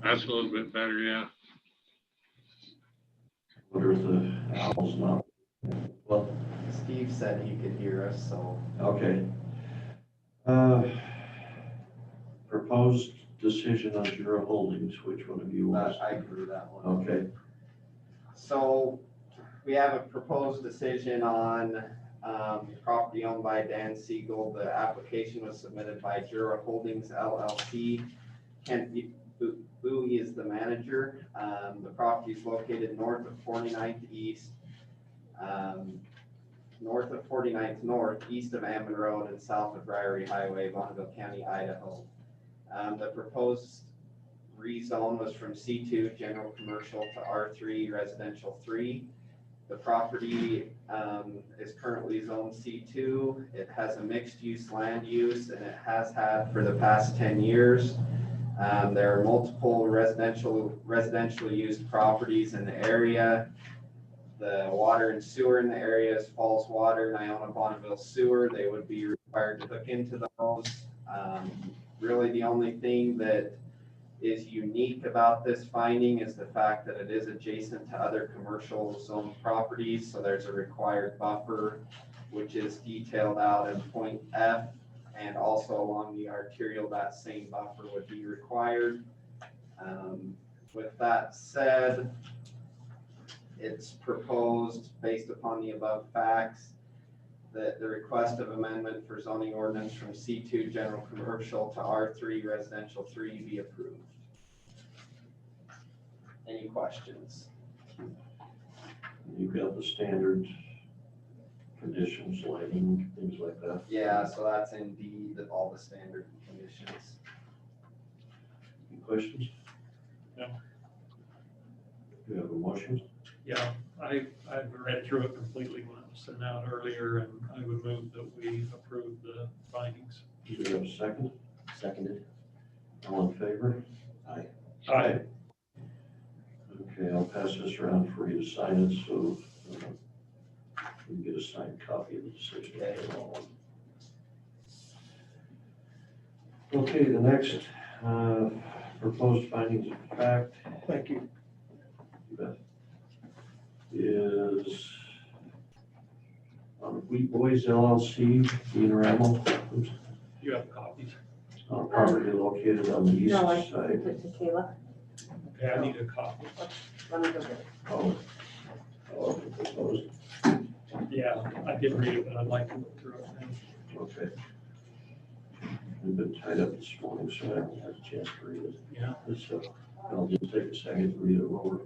That's a little bit better, yeah. Wonder if the owl's not. Well, Steve said he could hear us, so. okay. Proposed decision on Jura Holdings, which one of you wants? I agree with that one. Okay, So we have a proposed decision on property owned by Dan Siegel. The application was submitted by Jura Holdings LLC. Kent Bowie is the manager. The property is located north of 49th East, north of 49th North, east of Ammon Road, and south of Briary Highway, Bonneville County, Idaho. The proposed rezone was from C2 general commercial to R3 residential 3. The property is currently zoned C2. It has a mixed use land use, and it has had for the past 10 years. There are multiple residential used properties in the area. The water and sewer in the area is Falls Water, Iona Bonneville Sewer. They would be required to hook into those. Really the only thing that is unique about this finding is the fact that it is adjacent to other commercial zone properties. So there's a required buffer, which is detailed out in point F, and also along the arterial, that same buffer would be required. With that said, it's proposed based upon the above facts that the request of amendment for zoning ordinance from C2 general commercial to R3 residential 3 be approved. Any questions? you've got the standard conditions, lighting, things like that. Yeah, so that's indeed all the standard conditions. Any questions? No. Do you have a motion? Yeah, I've read through it completely when it was sent out earlier, and I would move that we approve the findings. Do you have a second? Seconded. All in favor? Aye. Aye. Okay, I'll pass this around for you to sign it, so you can get a signed copy of the decision. Okay, the next proposed findings of fact. Thank you. You bet. Is on Wheat Boys LLC, Dean Rammel. Oops. You have copies. On property located on the east No, I side. sent it to Kayla. Okay, I need a copy. Let me go get it. Oh, proposed. Yeah, I did read it, but I'd like to look through it now. Okay. We've been tied up this morning, so I haven't had a chance to read it. Yeah. So I'll just take a second to read it over.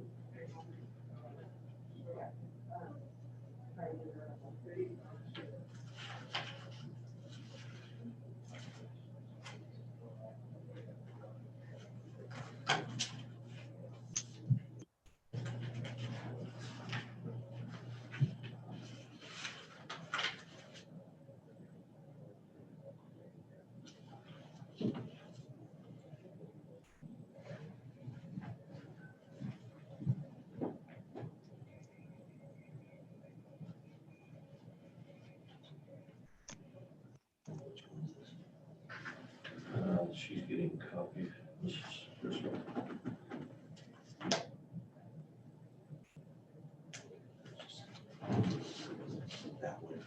She's getting a copy. This one. That one.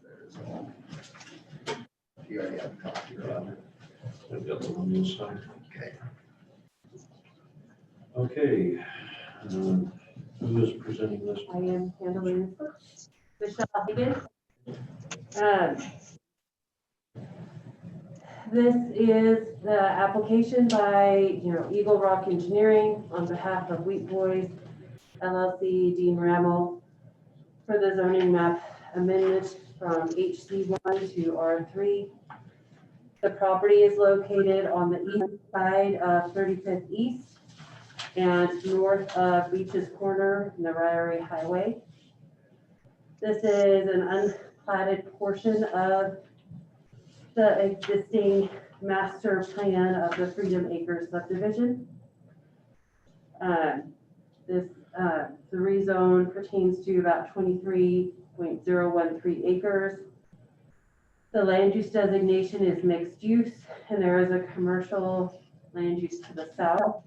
There's all. You already have a copy, right? I've got the one you'll sign. Okay. Okay. Who is presenting this? I am handling this. Michelle Higgins. This is the application by, Eagle Rock Engineering on behalf of Wheat Boys LLC, Dean Rammel, for the zoning map amendment from HC1 to R3. The property is located on the east side of 35th East. and north of Beach's Corner and the Ryrie Highway. This is an unplatted portion of the existing master plan of the Freedom Acres subdivision. The rezone pertains to about 23.013 acres. The land use designation is mixed use, and there is a commercial land use to the south.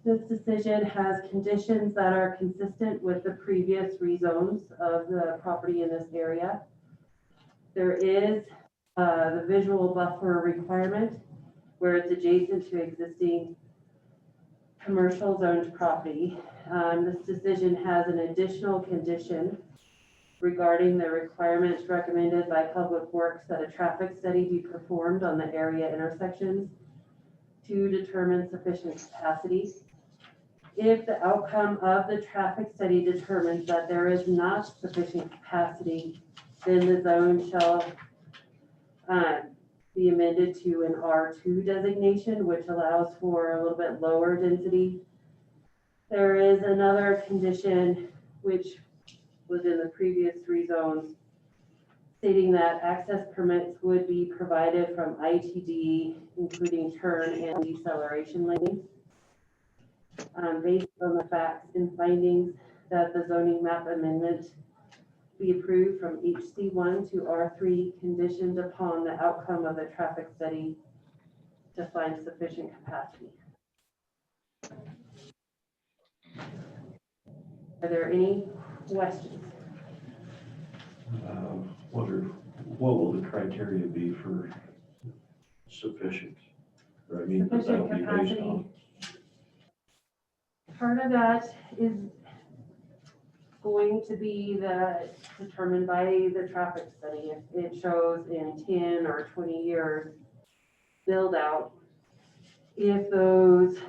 This decision has conditions that are consistent with the previous rezones of the property in this area. There is the visual buffer requirement where it's adjacent to existing commercial zoned property. This decision has an additional condition regarding the requirements recommended by Public Works that a traffic study be performed on the area intersections to determine sufficient capacity. If the outcome of the traffic study determines that there is not sufficient capacity, then the zone shall be amended to an R2 designation, which allows for a little bit lower density. There is another condition which was in the previous three zones, stating that access permits would be provided from ITD, including turn and deceleration lanes. Based on the facts and findings that the zoning map amendment be approved from HC1 to R3, conditioned upon the outcome of the traffic study to find sufficient capacity. Are there any questions? Wonder what will the criteria be for sufficient? Or I mean, that will be based on. Part of that is going to be determined by the traffic study. If it shows in 10 or 20 years build out, if those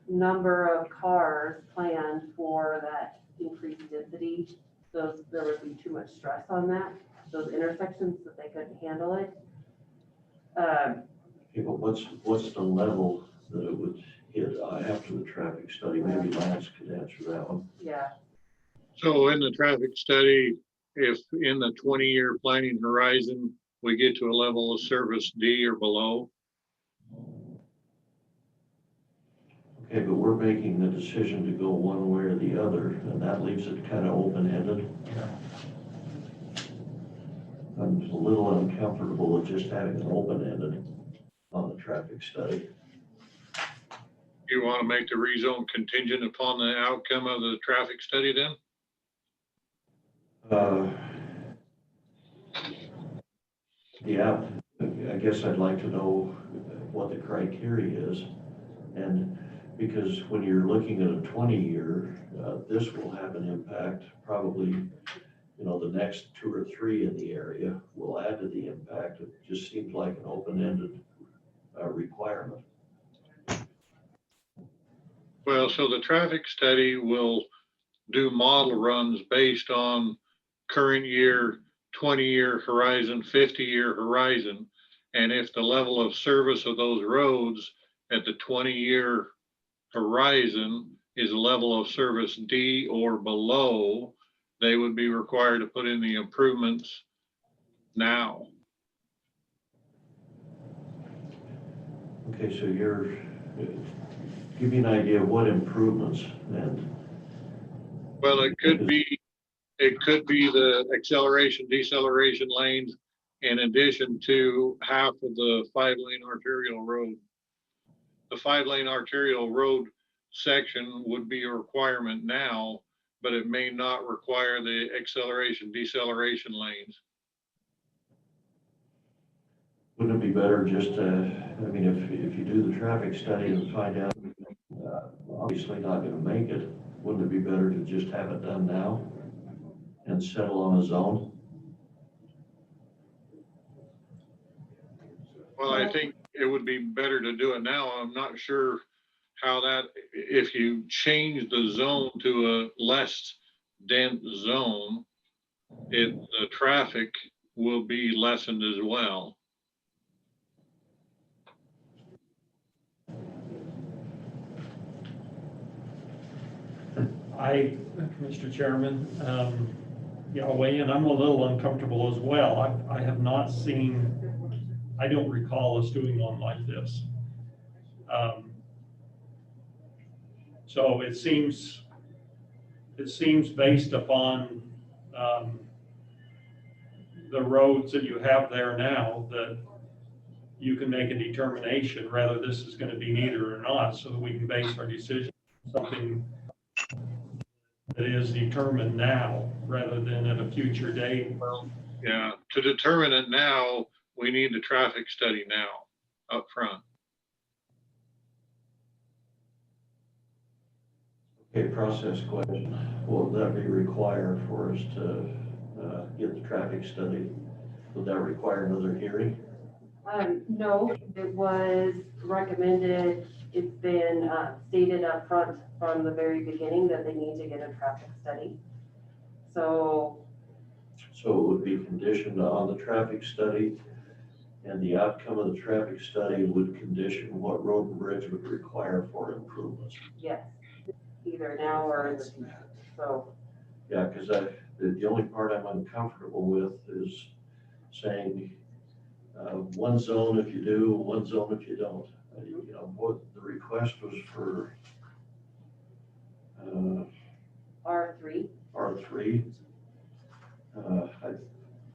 number of cars planned for that increased density, there would be too much stress on that, those intersections, that they couldn't handle it. Okay, but what's the level that it would hit after the traffic study? Maybe Lance could answer that one. Yeah, So in the traffic study, if in the 20-year planning horizon, we get to a level of service D or below, Okay, but we're making the decision to go one way or the other, and that leaves it kind of open-ended. I'm a little uncomfortable with just having it open-ended on the traffic study. you want to make the rezone contingent upon the outcome of the traffic study then? Yeah, I guess I'd like to know what the criteria is. And because when you're looking at a 20-year, this will have an impact, probably, the next 2 or 3 in the area will add to the impact. It just seems like an open-ended requirement. Well, so the traffic study will do model runs based on current year, 20-year horizon, 50-year horizon. And if the level of service of those roads at the 20-year horizon is a level of service D or below, they would be required to put in the improvements now. Okay, so give me an idea of what improvements and. Well, it could be the acceleration, deceleration lanes in addition to half of the 5-lane arterial road. The 5-lane arterial road section would be a requirement now, but it may not require the acceleration, deceleration lanes. Wouldn't it be better just if you do the traffic study and find out, obviously not gonna make it, wouldn't it be better to just have it done now and settle on a zone? Well, I think it would be better to do it now. I'm not sure how that, if you change the zone to a less dense zone, the traffic will be lessened as well. Mr. Chairman, yeah, I'll weigh in. I'm a little uncomfortable as well. I have not seen, I don't recall us doing one like this. So it seems based upon the roads that you have there now that you can make a determination whether this is going to be needed or not, so that we can base our decision on something that is determined now rather than at a future date. Yeah, to determine it now, we need the traffic study now up front. Okay, process question. Will that be required for us to get the traffic study? Would that require another hearing? No, it was recommended, it's been stated up front from the very beginning that they need to get a traffic study. So So it would be conditioned on the traffic study, and the outcome of the traffic study would condition what road and bridge would require for improvements. yes, either now or in the future. So, Yeah, because the only part I'm uncomfortable with is saying one zone if you do, one zone if you don't. You know, what the request was for R3, R3.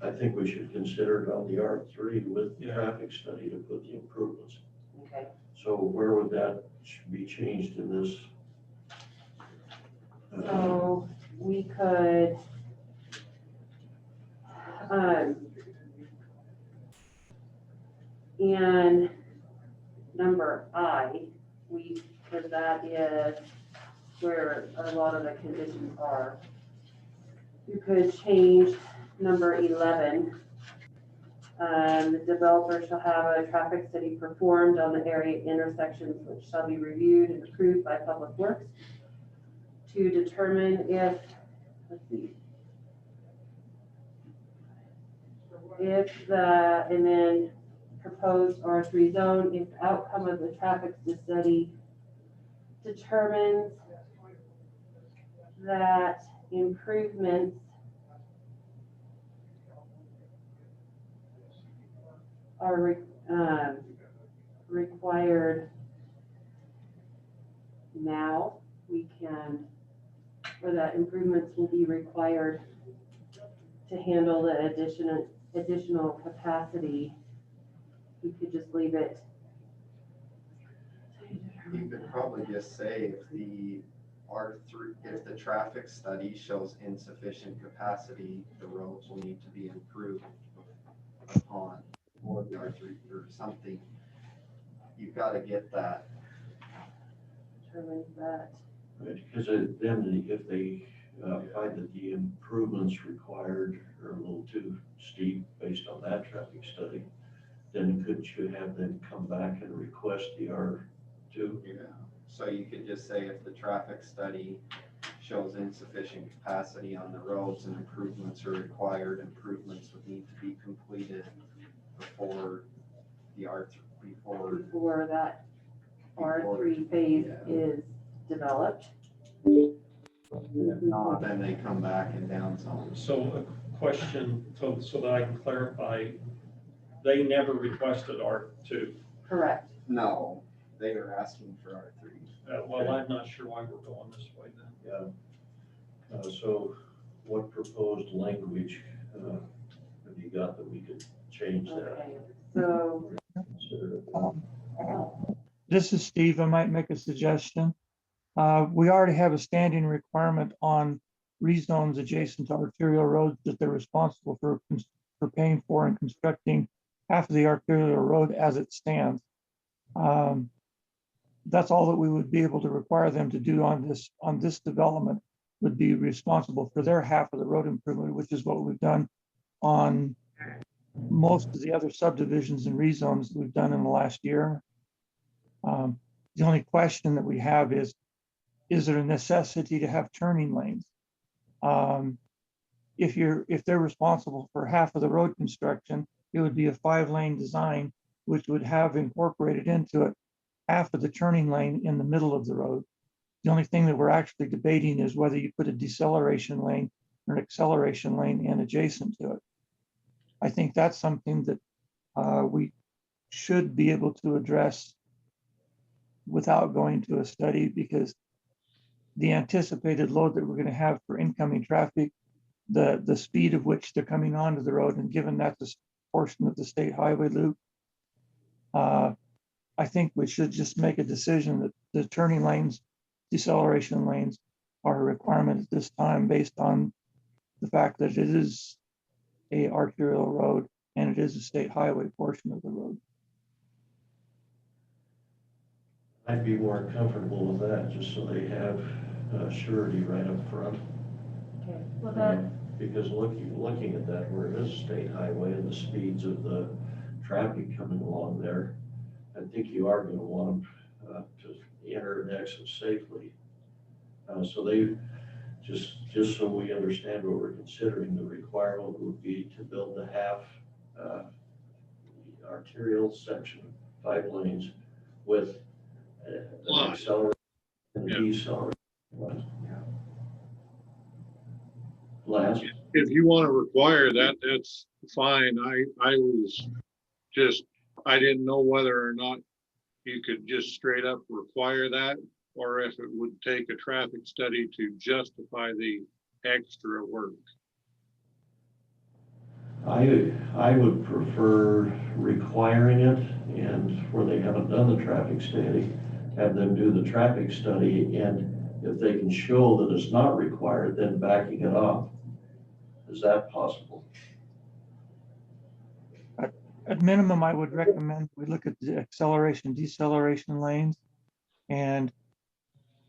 I think we should consider it on the R3 with the traffic study to put the improvements. okay. So where would that be changed in this? So we could, and number I, because that is where a lot of the conditions are. You could change number 11. The developer shall have a traffic study performed on the area intersections which shall be reviewed and approved by Public Works to determine if, let's see, if the, and then proposed R3 zone, if the outcome of the traffic study determines that improvements are required now, we can, or that improvements will be required to handle the additional capacity. You could just leave it. You could probably just say if the R3, if the traffic study shows insufficient capacity, the roads will need to be improved upon, or the R3 or something. You've got to get that. Determines that. Because then if they find that the improvements required are a little too steep based on that traffic study, then could you have them come back and request the R2? Yeah. So you could just say if the traffic study shows insufficient capacity on the roads and improvements are required, improvements would need to be completed before the R3, Before that R3 phase is developed. if not, then they come back and down zone. So a question, so that I can clarify, they never requested R2. Correct. No, they were asking for R3. Well, I'm not sure why we're going this way then. Yeah. So what proposed language have you got that we could change that? Okay, so, Consider it? This is Steve. I might make a suggestion. We already have a standing requirement on rezones adjacent to arterial roads that they're responsible for paying for and constructing half of the arterial road as it stands. That's all that we would be able to require them to do on this development, would be responsible for their half of the road improvement, which is what we've done on most of the other subdivisions and rezones we've done in the last year. The only question that we have is there a necessity to have turning lanes? If they're responsible for half of the road construction, it would be a 5-lane design, which would have incorporated into it half of the turning lane in the middle of the road. The only thing that we're actually debating is whether you put a deceleration lane or an acceleration lane in adjacent to it. I think that's something that we should be able to address without going to a study, because the anticipated load that we're going to have for incoming traffic, the speed of which they're coming onto the road, and given that's a portion of the state highway loop, I think we should just make a decision that the turning lanes, deceleration lanes are a requirement at this time based on the fact that it is a arterial road and it is a state highway portion of the road. I'd be more comfortable with that, just so they have surety right up front. Okay, well, that, Because looking at that, where it is a state highway and the speeds of the traffic coming along there, I think you are gonna want them to enter and exit safely. So they, just so we understand what we're considering, the requirement would be to build the half arterial section, 5 lanes, with an accelerator and a decelerator. Last, If you want to require that, that's fine. I didn't know whether or not you could just straight up require that, or if it would take a traffic study to justify the extra work. I would prefer requiring it, and where they haven't done the traffic study, have them do the traffic study, and if they can show that it's not required, then backing it off. Is that possible? At minimum, I would recommend we look at the acceleration, deceleration lanes and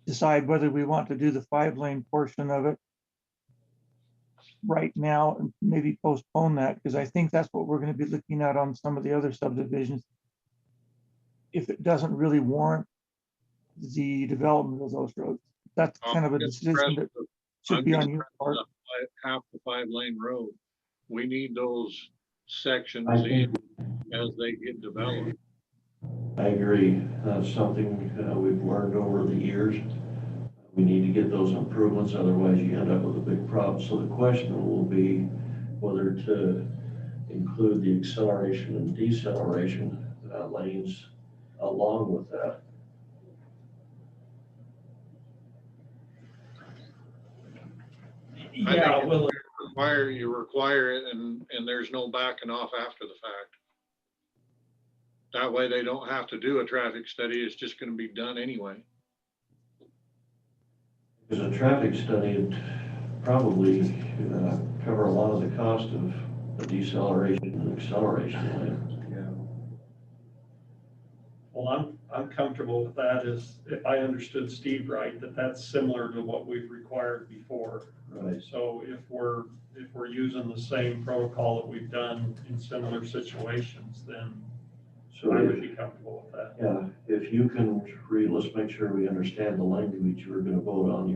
decide whether we want to do the 5-lane portion of it right now and maybe postpone that, because I think that's what we're going to be looking at on some of the other subdivisions. If it doesn't really warrant the development of those roads, that's kind of a decision that should be on your part. Half the 5-lane road. We need those sections I think, as they get developed. I agree. That's something we've learned over the years. We need to get those improvements, otherwise you end up with a big problem. So the question will be whether to include the acceleration and deceleration lanes along with that. Yeah, well, You require it, and there's no backing off after the fact. That way they don't have to do a traffic study. It's just going to be done anyway. Because a traffic study would probably cover a lot of the cost of the deceleration and acceleration lane. well, I'm comfortable with that, is if I understood Steve right, that's similar to what we've required before. Right. So if we're using the same protocol that we've done in similar situations, then So I would be comfortable with that. yeah, if you can let's make sure we understand the language we're going to vote on.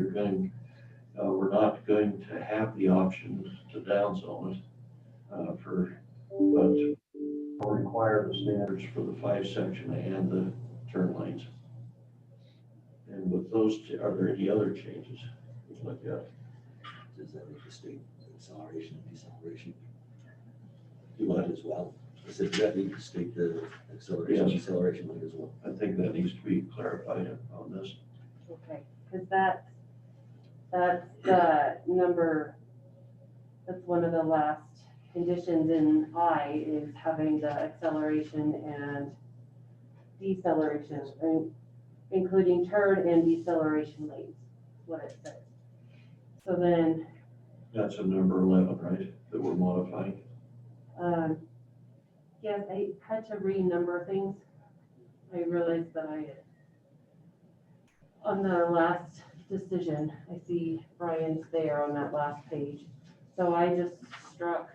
We're not going to have the option to downzone it but we'll require the standards for the 5-section and the turn lanes. And with those, are there any other changes? Let's look at. Does that make the state acceleration and deceleration? Do that as well? I said, does that need to state the acceleration, Yes. deceleration lane as well? I think that needs to be clarified on this. okay, because that's the number, that's one of the last conditions in I, is having the acceleration and deceleration, including turn and deceleration lanes, what it says. So then, That's a number 11, right, that we're modifying? yes, I had to renumber things. I realized that on the last decision, I see Brian's there on that last page. So I just struck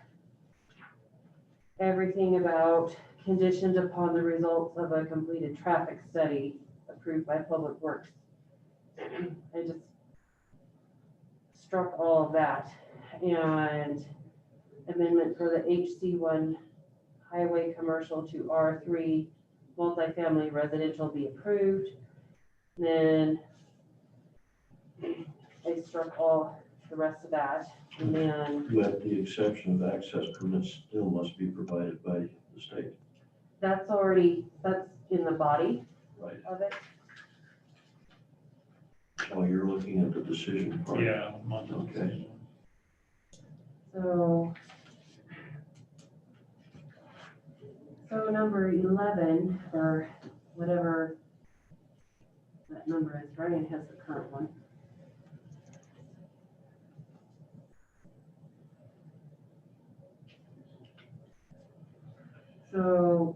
everything about conditioned upon the results of a completed traffic study approved by Public Works. I just struck all of that, and amendment for the HC1 highway commercial to R3 multifamily residential be approved. Then I struck all the rest of that. And then With the exception of access permits still must be provided by the state. that's in the body Right. of it. So you're looking at the decision part. Yeah. Okay. So number 11, or whatever that number is, Brian has the current one. So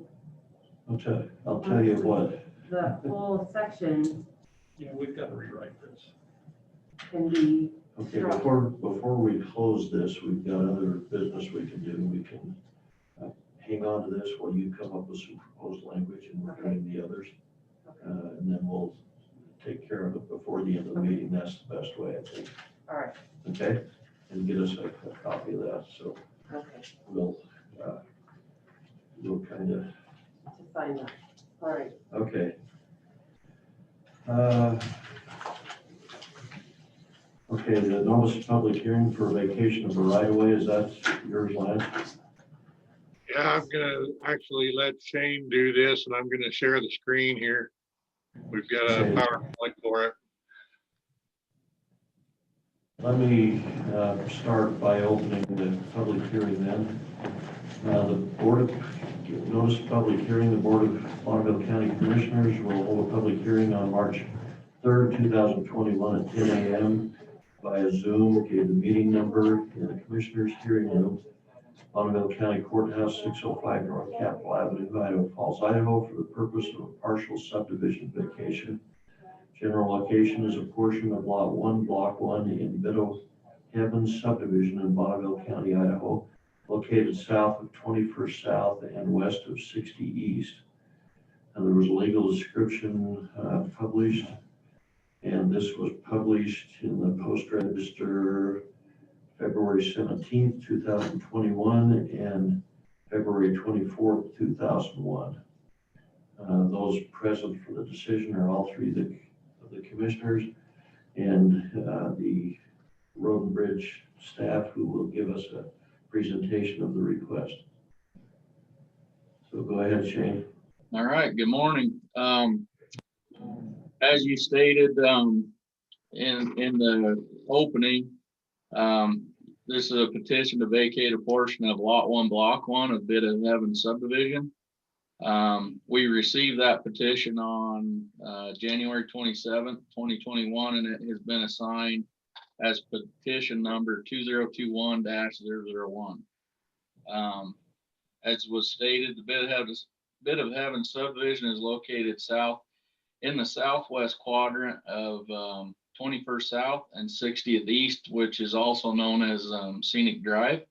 I'll tell you what, the whole section Yeah, we've got to rewrite this. can be, okay, before we close this, we've got other business we can do. We can hang on to this while you come up with some proposed language and we're doing the others. And then we'll take care of it before the end of the meeting. That's the best way, I think. all right, Okay? And get us a copy of that, so okay, we'll kind of, to sign that. All right, okay. Okay, the notice of public hearing for vacation of the right of way, is that yours, Lance? Yeah, I'm gonna actually let Shane do this and I'm gonna share the screen here. We've got a PowerPoint for it. Let me start by opening the public hearing then. Notice of public hearing, the Board of Bonneville County Commissioners will hold a public hearing on March 3rd, 2021 at 10 a.m. via Zoom. Okay, the meeting number in the Commissioners hearing room, Bonneville County Courthouse, 605 North Capitol Avenue, Idaho Falls, Idaho, for the purpose of a partial subdivision vacation. General location is a portion of Lot 1, Block 1 in Bit O Heaven Subdivision in Bonneville County, Idaho, located south of 21st South and west of 60 East. And there was a legal description published, and this was published in the Post Register February 17th, 2021 and February 24th, 2001. Those present for the decision are all three of the commissioners and the Road and Bridge staff, who will give us a presentation of the request. So go ahead, Shane. All right, good morning. As you stated in the opening, this is a petition to vacate a portion of Lot 1, Block 1 of Bit O Heaven Subdivision. We received that petition on January 27th, 2021, and it has been assigned as petition number 2021-001. As was stated, the Bit O Heaven Subdivision is located in the southwest quadrant of 21st South and 60th East, which is also known as Scenic Drive.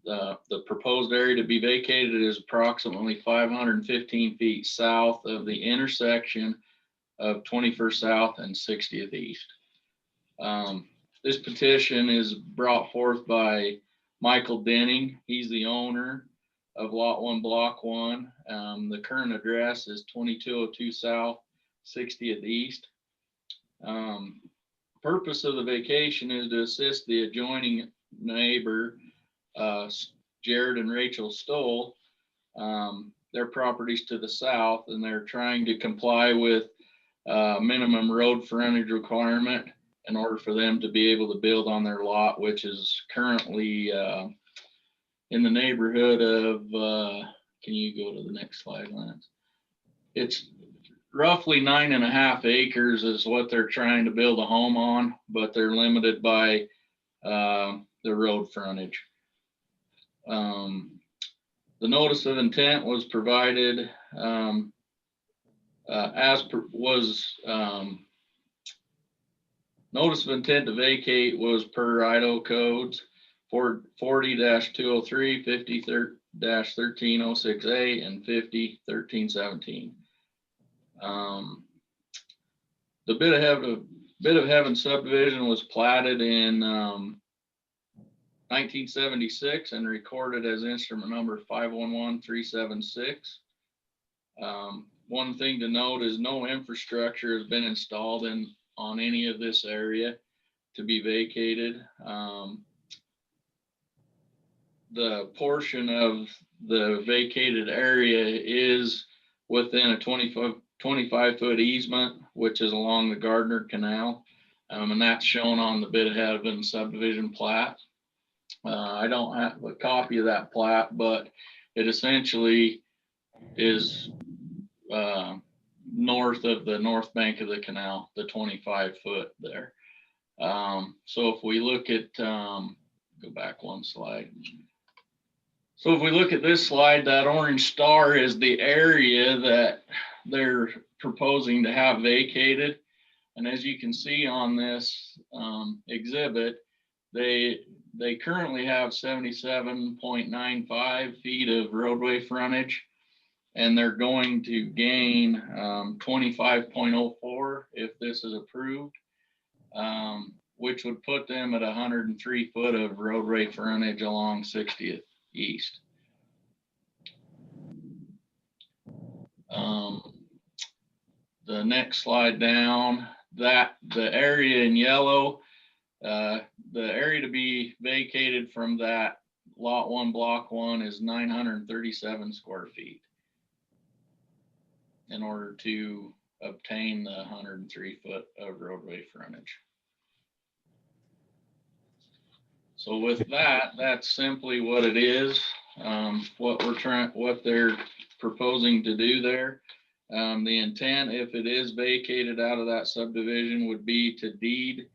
The proposed area to be vacated is approximately 515 feet south of the intersection of 21st South and 60th East. This petition is brought forth by Michael Denning. He's the owner of Lot 1, Block 1. The current address is 2202 South, 60th East. Purpose of the vacation is to assist the adjoining neighbor, Jared and Rachel Stowell, their properties to the south, and they're trying to comply with minimum road frontage requirement in order for them to be able to build on their lot, which is currently in the neighborhood of, can you go to the next slide, Lance? It's roughly 9.5 acres is what they're trying to build a home on, but they're limited by the road frontage. The notice of intent was provided notice of intent to vacate was per Idaho codes 40-203, 50-1306A, and 50-1317. The Bit O Heaven Subdivision was platted in 1976 and recorded as instrument number 511376. One thing to note is no infrastructure has been installed on any of this area. to be vacated. The portion of the vacated area is within a 25-foot easement, which is along the Gardner Canal. And that's shown on the Bit O Heaven Subdivision plat. I don't have a copy of that plat, but it essentially is north of the north bank of the canal, the 25-foot there. So if we look at, go back one slide. So if we look at this slide, that orange star is the area that they're proposing to have vacated. And as you can see on this exhibit, they currently have 77.95 feet of roadway frontage, and they're going to gain 25.04 if this is approved, which would put them at 103 foot of roadway frontage along 60th East. The next slide down, that the area in yellow, the area to be vacated from that lot 1, block 1 is 937 square feet in order to obtain the 103 foot of roadway frontage. So with that, that's simply what it is, what they're proposing to do there. The intent, if it is vacated out of that subdivision, would be to deed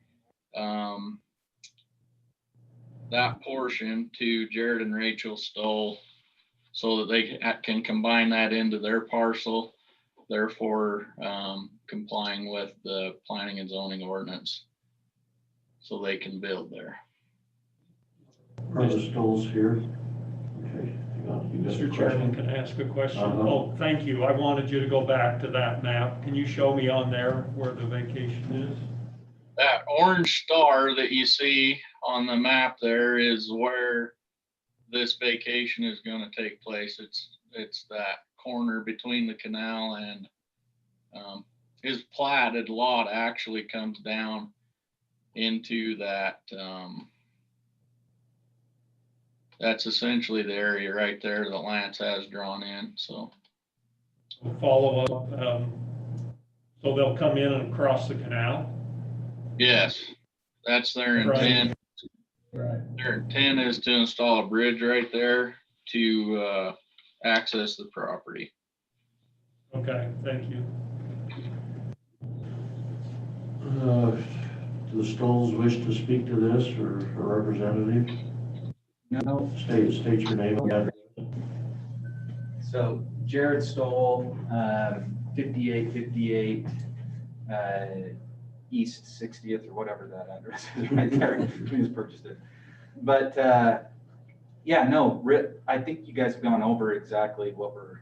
that portion to Jared and Rachel Stowell so that they can combine that into their parcel, therefore complying with the planning and zoning ordinance so they can build there. Are the Stowells here? Okay, hang on. You got a Mr. Chairman, question? can I ask a question? Uh-huh. Oh, thank you. I wanted you to go back to that map. Can you show me on there where the vacation is? That orange star that you see on the map there is where this vacation is going to take place. It's that corner between the canal and his platted lot actually comes down into that. That's essentially the area right there that Lance has drawn in. So We'll follow up. So they'll come in and cross the canal? yes, that's their intent. Right. Their intent is to install a bridge right there to access the property. Okay, thank you. Do the Stowells wish to speak to this or a representative? No. State your name and address. So Jared Stowell, 5858 East 60th or whatever that address is right there. We just purchased it. But yeah, no, I think you guys have gone over exactly what we're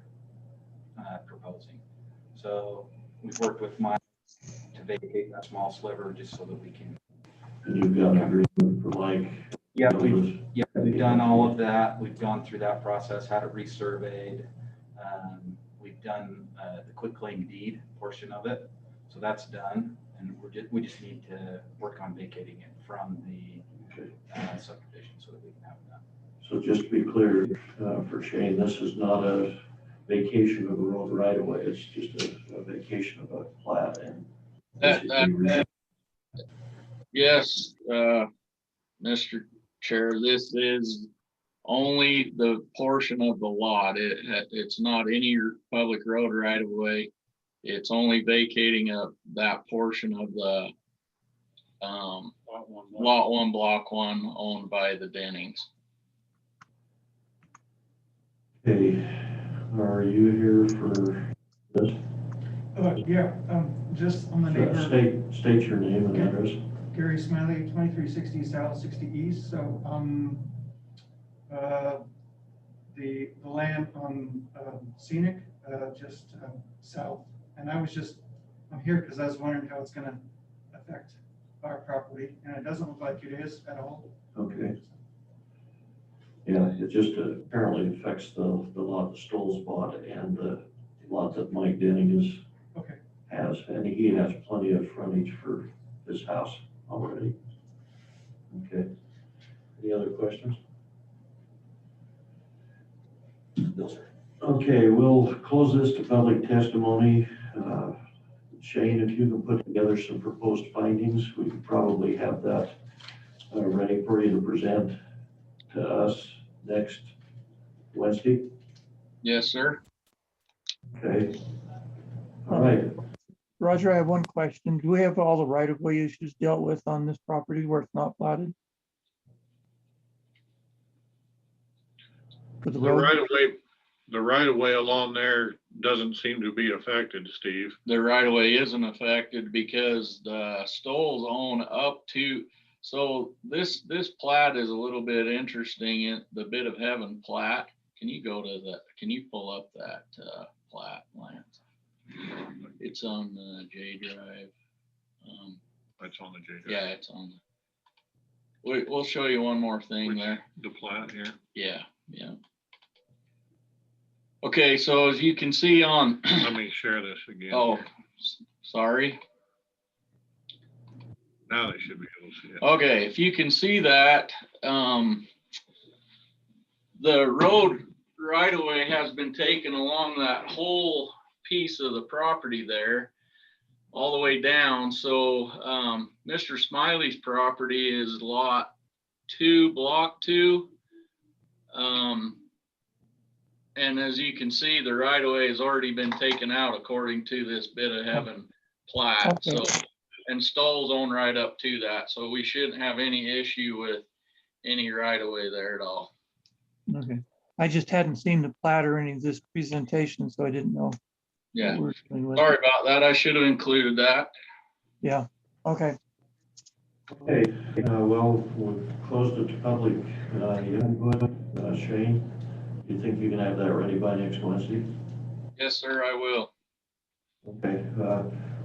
proposing. So we've worked with Mike to vacate that small sliver just so that we can. And you've got an agreement for Mike? Yeah, we've done all of that. We've gone through that process, had it resurveyed. We've done the quitclaim deed portion of it, so that's done, and we just need to work on vacating it from the subdivision so that we can have it done. So just to be clear, for Shane, this is not a vacation of a road right away. It's just a vacation of a plat and. Yes, Mr. Chair, this is only the portion of the lot. It's not any public road right of way. It's only vacating that portion of the lot 1, block 1 owned by the Dennings. Okay, are you here for this? Yeah, just on the neighbor, State your name and address. Gary Smiley, 2360 South, 60 East. So, the land on Scenic, just south. And I'm here because I was wondering how it's going to affect our property, and it doesn't look like it is at all. Okay. Yeah, it just apparently affects the lot the Stowells bought and the lot that Mike Denning has, and he has plenty of frontage for his house already. other questions? No, sir. Okay, we'll close this to public testimony. Shane, if you can put together some proposed findings, we could probably have that ready for you to present to us next Wednesday. Yes, sir. Okay. All right. Roger, I have one question. Do we have all the right-of-way issues dealt with on this property where it's not platted? For the The road? right of way along there doesn't seem to be affected, Steve. The right of way isn't affected because the Stowells own up to, so this plat is a little bit interesting in the Bit of Heaven plat. Can you go to can you pull up that plat, Lance? It's on the J drive. That's on the J. Yeah, it's on. We'll show you one more thing Which- there. The plat here. Yeah, yeah. Okay, so as you can see on, Let me share this again. oh, sorry. Now they should be able to see it. Okay, if you can see that, the road right of way has been taken along that whole piece of the property there, all the way down. So, Mr. Smiley's property is lot 2, block 2. And as you can see, the right of way has already been taken out according to this Bit of Heaven plat. So, Okay. and Stowells own right up to that. So we shouldn't have any issue with any right of way there at all. Okay. I just hadn't seen the plat or any of this presentation, so I didn't know. what Yeah, we're dealing with. sorry about that. I should have included that. Yeah, okay. Okay, well, we've closed it to public input. Shane, you think you can have that ready by next Wednesday? Yes, sir, I will. Okay,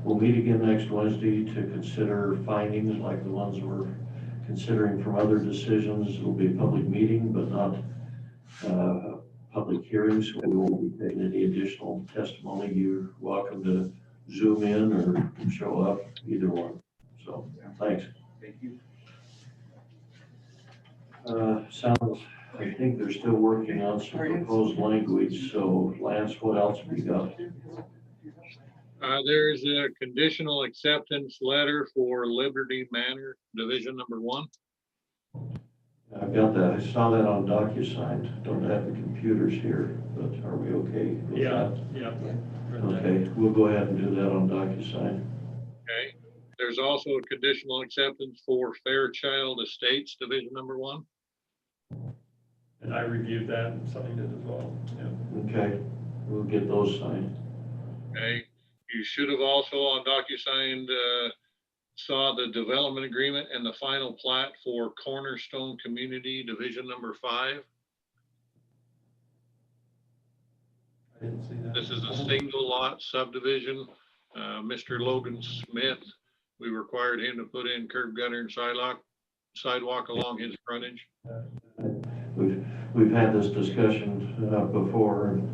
we'll meet again next Wednesday to consider findings like the ones we're considering from other decisions. It'll be a public meeting, but not public hearings. We won't be taking any additional testimony. You're welcome to Zoom in or show up, either one. So, thanks. Thank you. Sounds, I think they're still working on some proposed language. So Lance, what else have you got? There's a conditional acceptance letter for Liberty Manor, Division number 1. I've got that. I saw that on DocuSign. Don't have the computers here, but are we okay with Yeah, that? yeah. Okay, we'll go ahead and do that on DocuSign. Okay. There's also a conditional acceptance for Fairchild Estates, Division number 1. And I reviewed that and signed it as well. Yeah. Okay, we'll get those signed. Okay. You should have also on DocuSign saw the development agreement and the final plat for Cornerstone Community, Division number 5. I didn't see that. This is a single lot subdivision. Mr. Logan Smith, we required him to put in curb gutter and sidewalk along his frontage. We've had this discussion before. And,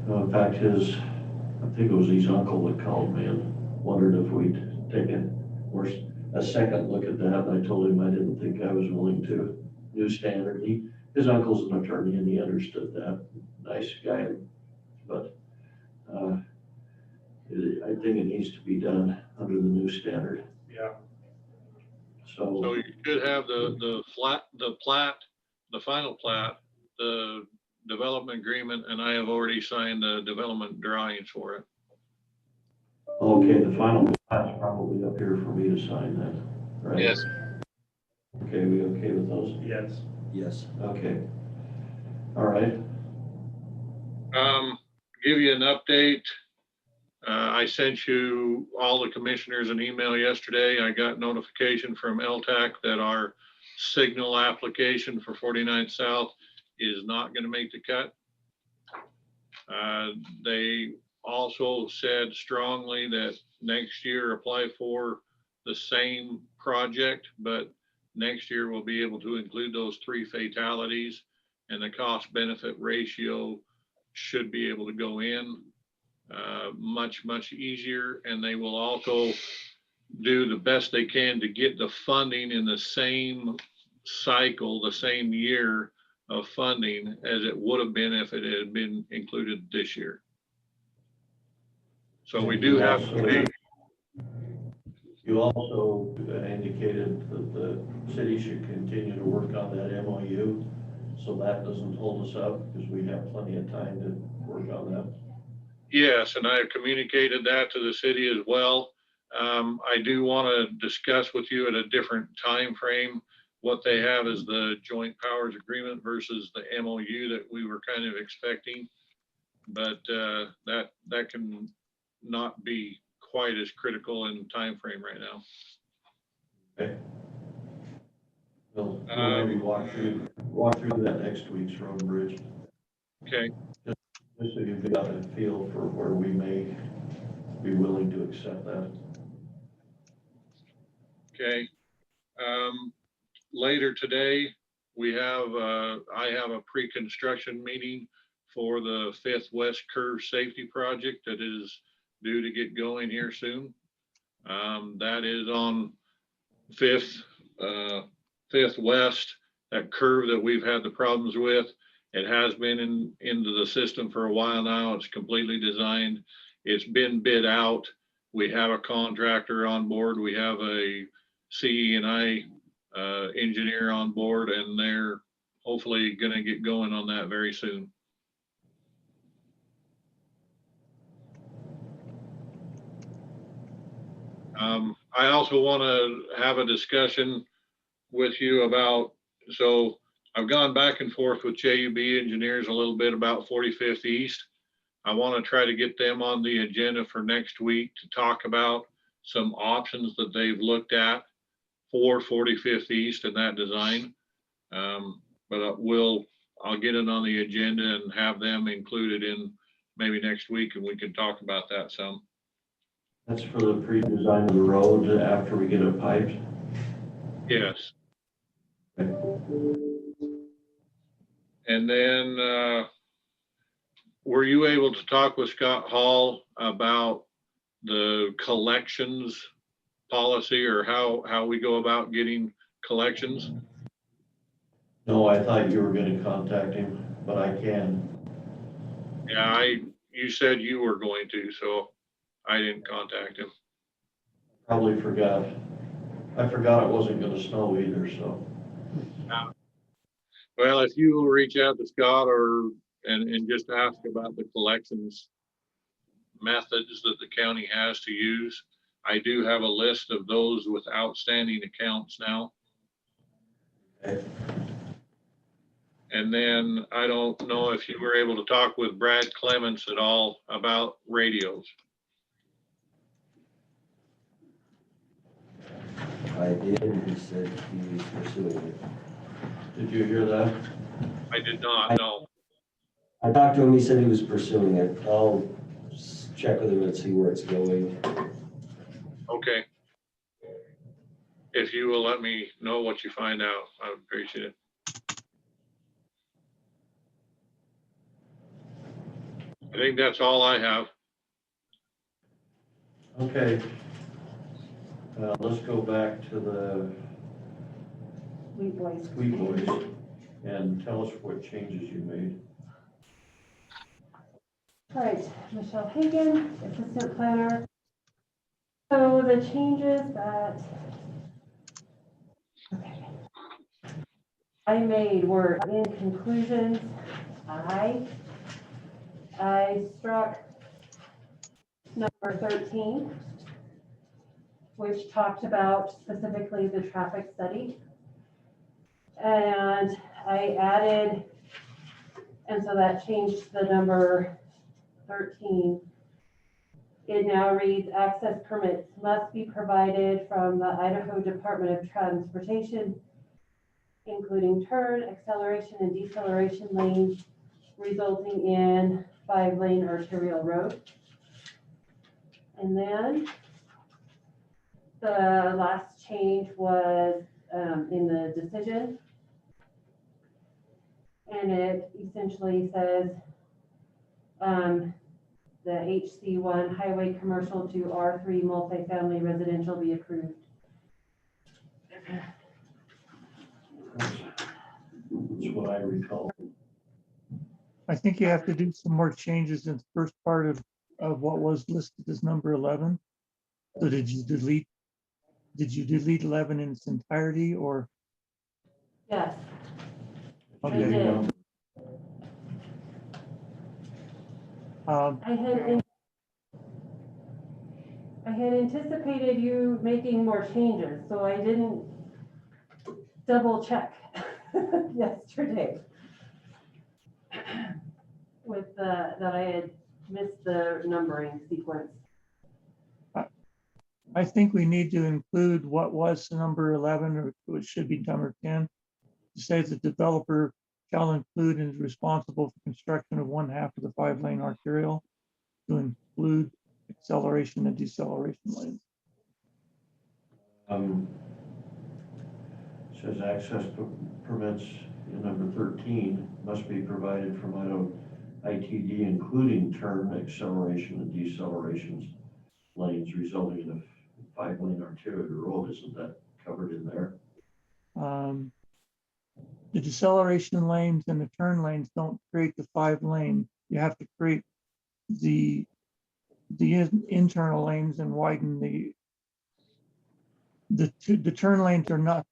in fact, I think it was his uncle that called me and wondered if we'd taken a second look at that. And I told him I didn't think I was willing to. New standard. His uncle's an attorney and he understood that. Nice guy, but I think it needs to be done under the new standard. Yeah. So you should have the plat, the final plat, the development agreement, and I have already signed the development drawings for it. Okay, the final plat's probably up here for me to sign then, right? Yes. Okay, we okay with those? Yes. Yes. Okay. All right. Give you an update. I sent you, all the commissioners, an email yesterday. I got notification from LTAC that our signal application for 49th South is not going to make the cut. They also said strongly that next year apply for the same project, but next year we'll be able to include those 3 fatalities, and the cost benefit ratio should be able to go in much easier. And they will also do the best they can to get the funding in the same cycle, the same year of funding as it would have been if it had been included this year. So we do have to pay. You also indicated that the city should continue to work on that MOU, so that doesn't hold us up, because we have plenty of time to work on that. Yes, and I have communicated that to the city as well. I do want to discuss with you at a different time frame what they have as the joint powers agreement versus the MOU that we were kind of expecting. But that can not be quite as critical in time frame right now. Okay. We'll maybe walk through that next week's road and bridge, Okay, just so you've got a feel for where we may be willing to accept that. okay. Later today, we have, I have a pre-construction meeting for the 5th West Curve Safety Project that is due to get going here soon. That is on 5th West, that curve that we've had the problems with. It has been into the system for a while now. It's completely designed. It's been bid out. We have a contractor on board. We have a CE&I engineer on board, and they're hopefully going to get going on that very soon. I also want to have a discussion with you about, so I've gone back and forth with JUB engineers a little bit about 45th East. I want to try to get them on the agenda for next week to talk about some options that they've looked at for 45th East and that design. But I'll get it on the agenda and have them included in maybe next week, and we can talk about that some. That's for the pre-design of the road after we get it piped. Yes. Okay. And then, were you able to talk with Scott Hall about the collections policy, or how we go about getting collections? No, I thought you were going to contact him, but I can. Yeah, you said you were going to, so I didn't contact him. Probably forgot. I forgot it wasn't going to snow either, so. Well, if you will reach out to Scott and just ask about the collections methods that the county has to use. I do have a list of those with outstanding accounts now. Okay. And then I don't know if you were able to talk with Brad Clements at all about radios. I did, and he said he was pursuing it. Did you hear that? I did not know. I talked to him, he said he was pursuing it. I'll check with him and see where it's going. Okay. If you will let me know what you find out, I would appreciate it. I think that's all I have. Okay. Let's go back to the Sweet boys. Sweet Boys and tell us what changes you made. All right, Michelle Hagan, Assistant Planner. So the changes that I made were in conclusions. I struck number 13, which talked about specifically the traffic study. And I added, and so that changed the number 13. It now reads, access permits must be provided from the Idaho Department of Transportation, including turn, acceleration, and deceleration lanes, resulting in 5-lane arterial road. And then the last change was in the decision. And it essentially says the HC1 highway commercial to R3 multifamily residential be approved. what I recall. I think you have to do some more changes in the first part of what was listed as number 11. So did you delete 11 in its entirety or? Yes, Okay. did. I had anticipated you making more changes, so I didn't double check yesterday with that I had missed the numbering sequence. I think we need to include what was number 11, or it should be number 10. To say the developer shall include and is responsible for construction of 1/2 of the 5-lane arterial to include acceleration and deceleration lanes. Says access permits in number 13 must be provided from ITD, including turn, acceleration, and decelerations lanes resulting in a 5-lane arterial road. Isn't that covered in there? The deceleration lanes and the turn lanes don't create the 5-lane. You have to create the internal lanes and widen the turn lanes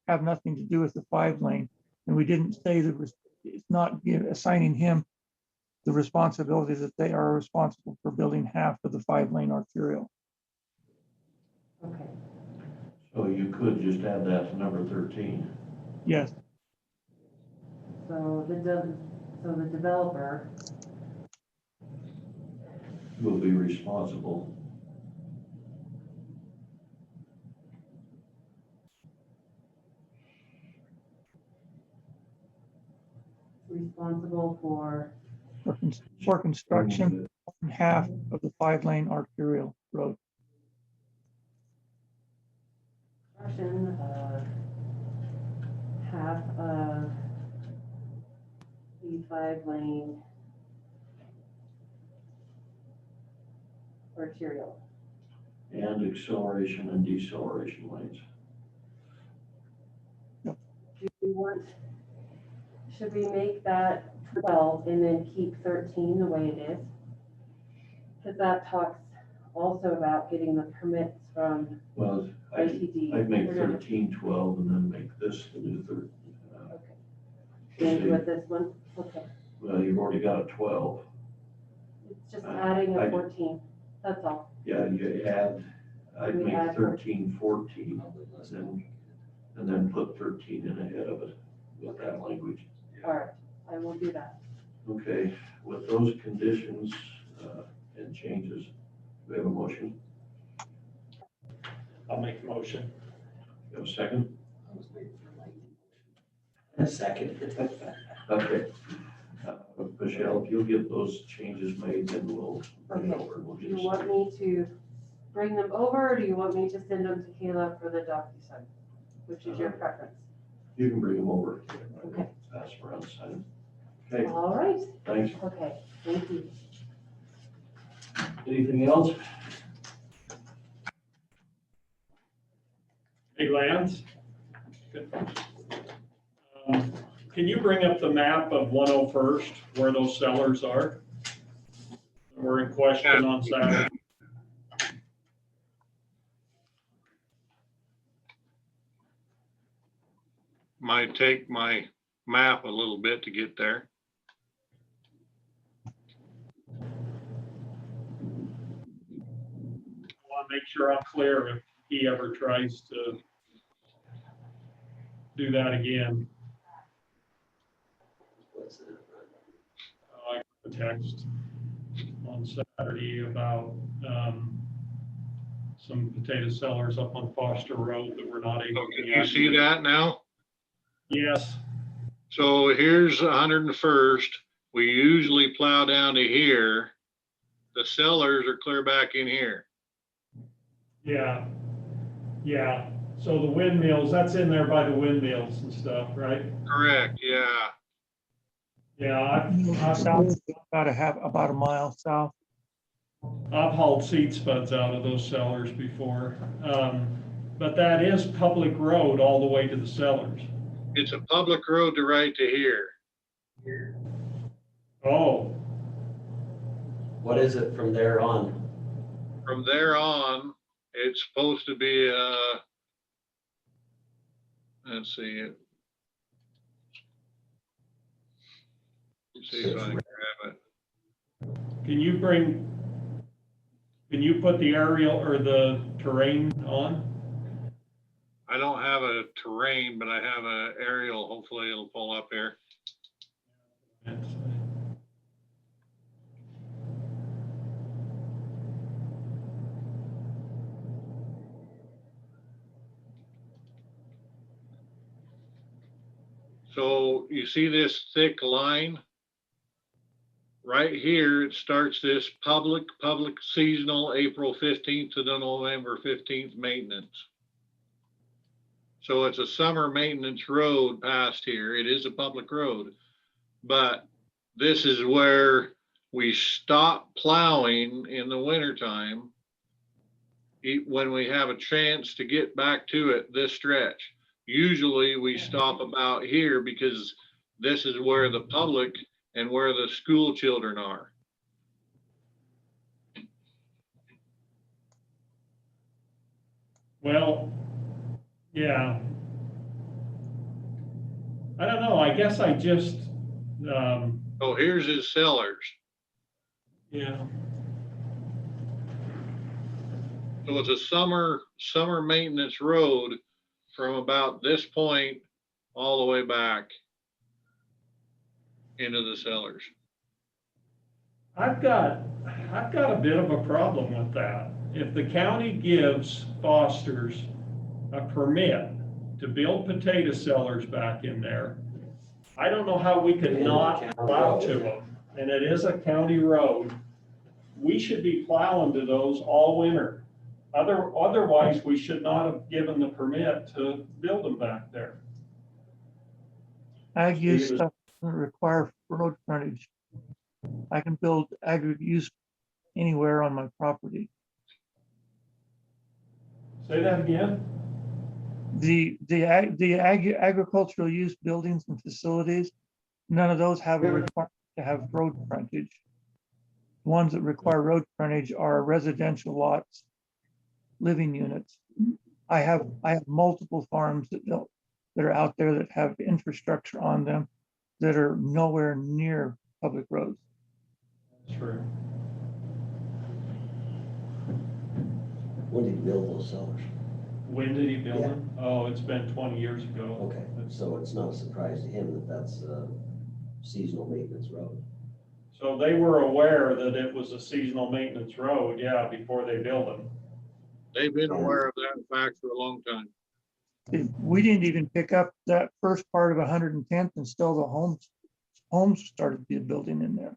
have nothing to do with the 5-lane. And we didn't say it's not assigning him the responsibility that they are responsible for building 1/2 of the 5-lane arterial. Okay. So you could just add that to number 13. Yes, So the developer, Will be responsible. responsible for, for construction on 1/2 of the 5-lane arterial road. construction of 1/2 of the 5-lane arterial. And acceleration and deceleration lanes. Do we want, should we make that 12 and then keep 13 the way it is? Because that talks also about getting the permits from Well, ITD. I'd make 13 12 and then make this the new 13. And with this one, okay. Well, you've already got a 12. It's just adding a 14, that's all. Yeah, you add, I'd We make add 13 14 and then put 13 in ahead of it with that language. All right, I will do that. Okay, with those conditions and changes, we have a motion. I'll make a motion. You have a second? I was waiting for my second. Okay. Michelle, if you'll get those changes made, then we'll bring it Okay. over. We'll Do you just, want me to bring them over, or do you want me to send them to Kayla for the DocuSign? Which is your preference? you can bring them over. Okay. Pass them around, sign them. Okay, All right, thanks. okay, thank you. Anything else? Hey, Lance? Can you bring up the map of 101st, where those sellers are? We're in question on Saturday. Might take my map a little bit to get there. I want to make sure I'm clear if he ever tries to do that again. I got a text on Saturday about some potato sellers up on Foster Road that were not able So to. can you see that now? Yes, So here's 101st. We usually plow down to here. The sellers are clear back in here. yeah, yeah. So the windmills, that's in there by the windmills and stuff, right? Correct, yeah. Yeah, South, about a mile south. I've hauled seed spuds out of those cellars before. But that is public road all the way to the cellars. It's a public road to right to here. Oh, What is it from there on? From there on, it's supposed to be, let's see. Let's see if I can grab it. can you put the aerial or the terrain on? I don't have a terrain, but I have a aerial. Hopefully it'll pull up here. So you see this thick line? Right here, it starts this public seasonal, April 15th to the November 15th maintenance. So it's a summer maintenance road past here. It is a public road. But this is where we stop plowing in the wintertime when we have a chance to get back to it this stretch. Usually we stop about here because this is where the public and where the school children are. Well, yeah. I don't know, I guess I just, So here's his cellars. yeah. So it's a summer maintenance road from about this point all the way back into the cellars. I've got a bit of a problem with that. If the county gives Foster's a permit to build potato cellars back in there, I don't know how we could not plow to them. And it is a county road. We should be plowing to those all winter. Otherwise, we should not have given the permit to build them back there. Ag use Steve is- stuff doesn't require road frontage. I can build aggregate use anywhere on my property. Say that again? The agricultural use buildings and facilities, none of those have a requirement to have road frontage. Ones that require road frontage are residential lots, living units. I have multiple farms that are out there that have infrastructure on them that are nowhere near public roads. True. When did you build those cellars? When did he build Yeah. them? Oh, it's been 20 years ago. Okay, so it's not a surprise to him that that's a seasonal maintenance road. So they were aware that it was a seasonal maintenance road, yeah, before they built them. They've been aware of that fact for a long time. We didn't even pick up that first part of 110th and still the homes started being building in there.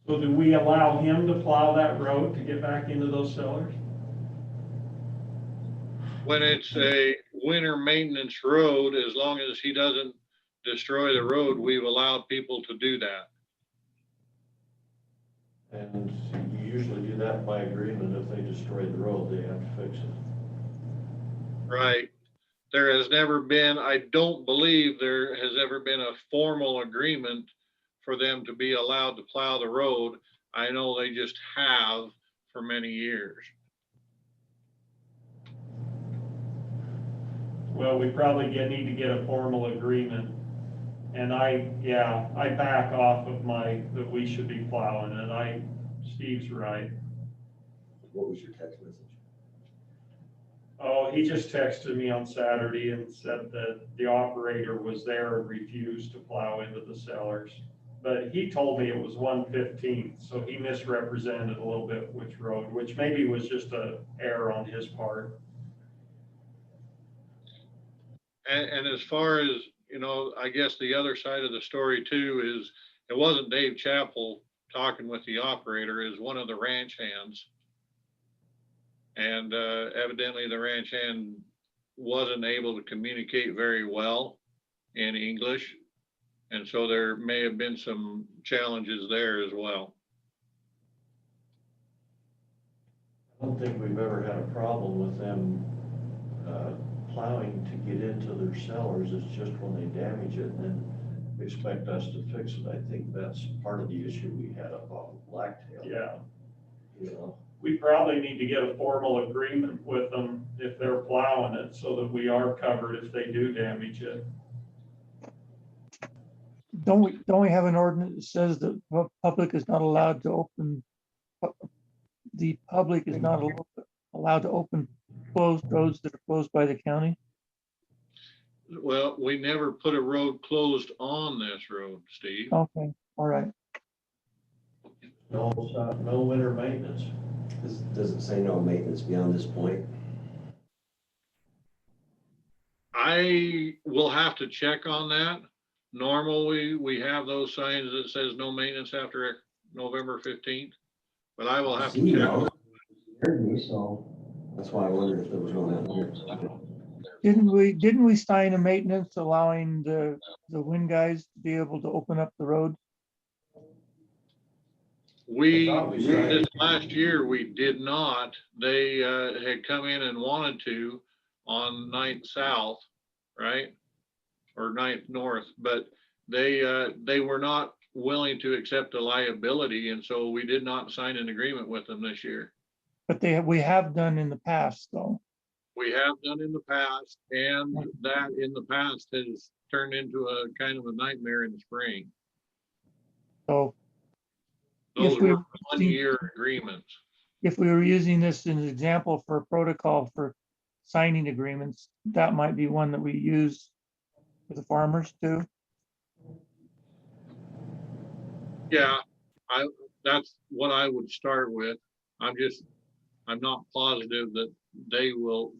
So do we allow him to plow that road to get back into those cellars? When it's a winter maintenance road, as long as he doesn't destroy the road, we've allowed people to do that. And you usually do that by agreement. If they destroy the road, they have to fix it. Right. There has never been, I don't believe there has ever been a formal agreement for them to be allowed to plow the road. I know they just have for many years. Well, we probably need to get a formal agreement. And I back off of that we should be plowing, and Steve's right. What was your text message? Oh, he just texted me on Saturday and said that the operator was there and refused to plow into the cellars. But he told me it was 115th, so he misrepresented a little bit which road, which maybe was just an error on his part. And as far as, I guess the other side of the story too is it wasn't Dave Chappell talking with the operator, it was one of the ranch hands. And evidently the ranch hand wasn't able to communicate very well in English. And so there may have been some challenges there as well. I don't think we've ever had a problem with them plowing to get into their cellars. It's just when they damage it, and then expect us to fix it. I think that's part of the issue we had up on Blacktail. Yeah, You know, we probably need to get a formal agreement with them if they're plowing it, so that we are covered if they do damage it. Don't we have an ordinance that says that public is not allowed to open, the public is not allowed to open closed roads that are closed by the county? Well, we never put a road closed on this road, Steve. Okay, all right. no winter maintenance. Does it say no maintenance beyond this point? I will have to check on that. Normally, we have those signs that says no maintenance after November 15th, but I will have to Seen check. those. Heard me, so that's why I wondered if there was one out here. Didn't we sign a maintenance allowing the wind guys to be able to open up the road? We, I thought we signed this it. last year, we did not. They had come in and wanted to on 9th South, right? Or 9th North, but they were not willing to accept the liability, and so we did not sign an agreement with them this year. But we have done in the past, though. We have done in the past, and that in the past has turned into a kind of a nightmare in the spring. So Those if we were 1-year agreements. if we were using this as an example for a protocol for signing agreements, that might be one that we use for the farmers too. Yeah, that's what I would start with. I'm not positive that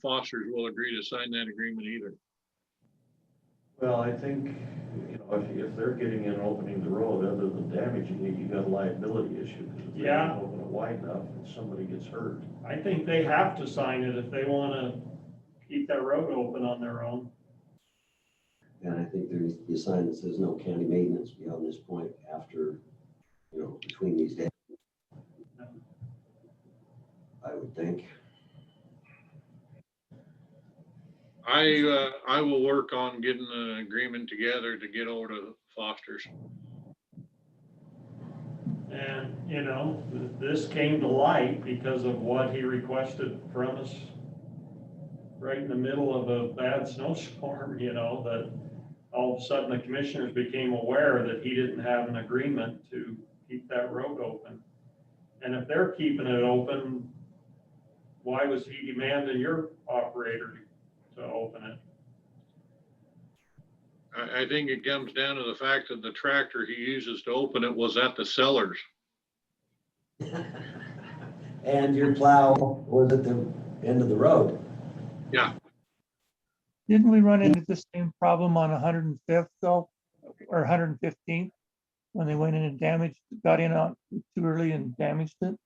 Foster's will agree to sign that agreement either. Well, I think, you know, if they're getting in and opening the road, other than damaging it, you got a liability issue. 'Cause if they Yeah. don't open it wide enough and somebody gets hurt. I think they have to sign it if they wanna keep that road open on their own. And I think there needs to be a sign that says no county maintenance beyond this point after, between these days. I would think. I will work on getting an agreement together to get over to Foster's. And, this came to light because of what he requested from us right in the middle of a bad snowstorm, that all of a sudden the commissioners became aware that he didn't have an agreement to keep that road open. And if they're keeping it open, why was he demanding your operator to open it? I think it comes down to the fact that the tractor he uses to open it was at the sellers. And your plow was at the end of the road. Didn't we run into the same problem on 105th though, or 115th? When they went in and got in on too early and damaged it?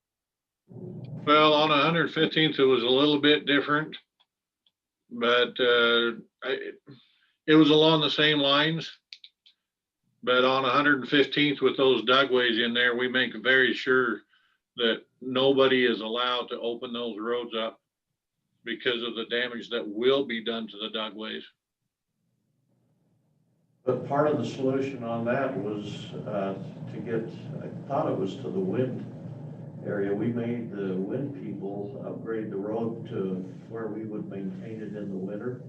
Well, on 115th, it was a little bit different, but it was along the same lines. But on 115th, with those dugways in there, we make very sure that nobody is allowed to open those roads up because of the damage that will be done to the dugways. But part of the solution on that was to get, I thought it was to the wind area. We made the wind people upgrade the road to where we would maintain it in the winter.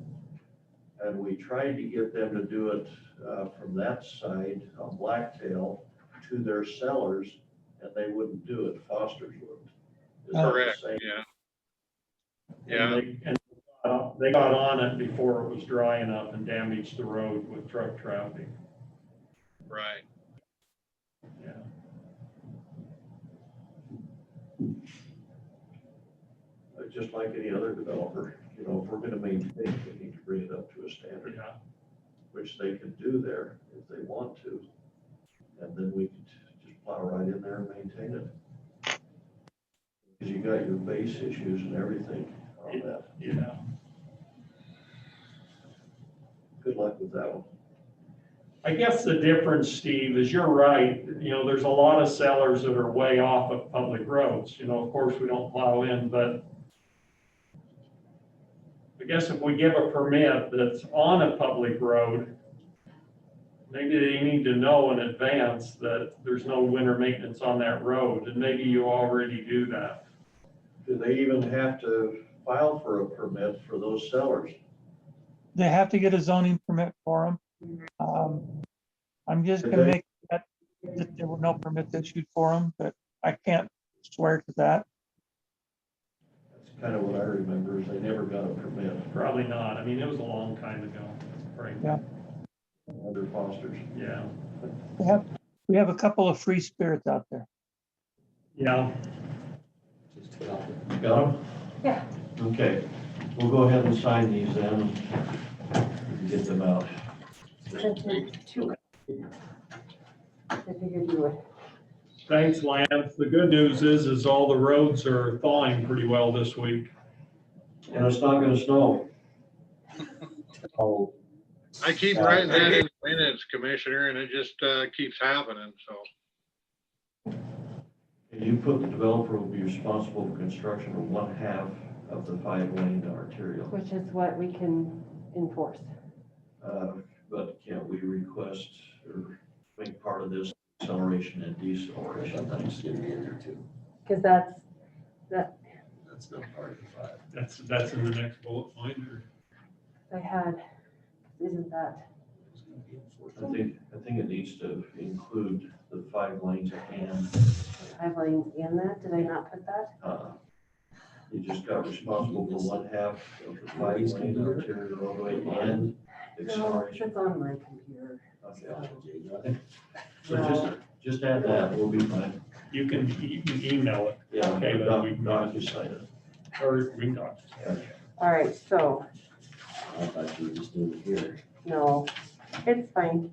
And we tried to get them to do it from that side on Blacktail to their sellers, and they wouldn't do it. Foster's would. Is that the Correct, same? yeah. And they got on it before it was dry enough and damaged the road with truck traffic. Right. Yeah. Just like any other developer, if we're gonna maintain it, we need to bring it up to a standard, Yeah. which they can do there if they want to. And then we could just plow right in there and maintain it. Because you got your base issues and everything on that. Yeah. Good luck with that one. I guess the difference, Steve, is you're right. There's a lot of sellers that are way off of public roads. Of course, we don't plow in, but I guess if we give a permit that's on a public road, Maybe they need to know in advance that there's no winter maintenance on that road, and maybe you already do that. Do they even have to file for a permit for those sellers? They have to get a zoning permit for them. I'm just gonna make that there were no permits issued for them, but I can't swear to that. That's kind of what I remember, is they never got a permit Probably not. I mean, it was a long time ago, frankly. under Foster's. Yeah, We have a couple of free spirits out there. yeah. Just take off. Got them? Yeah. Okay, we'll go ahead and sign these then, and get them out. Printed two. I figured you would. Thanks, Lance. The good news is all the roads are thawing pretty well this week. And it's not gonna snow. Oh, I keep writing that in minutes, Commissioner, and it just keeps happening, so. And you put the developer will be responsible for construction of 1/2 of the 5-lane arterial. Which is what we can enforce. But can't we request or make part of this acceleration and deceleration? sometimes get me in there too. Because that's, That's not part of the 5. That's in the next bullet point, or? I had, isn't that, It's gonna be enforced. I think it needs to include the 5 lanes and, 5 lanes in that? Did I not put that? you just got responsible for 1/2 of the 5-lane arterial roadway and No, acceleration. it's on my computer. Okay. So just add that, we'll be fine. You can email it, Yeah, Okay, then we can- DocuSign it. or we can talk. All right, so, I thought you were just doing it here. no, it's fine.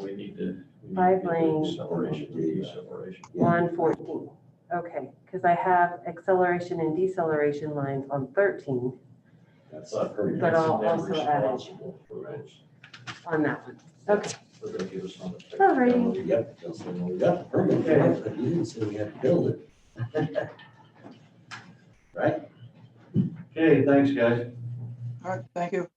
We need to. 5 lanes. Acceleration and deceleration. 114. Okay, because I have acceleration and deceleration lines on 13 That's But permanent. But I'll Never also add it. responsible for those, on that one. Okay, but they'll give us on the. Alrighty. Yep, they'll say, well, we got the permit for it, but you didn't say we had to build it. Right? Okay, thanks, guys. All right, thank you.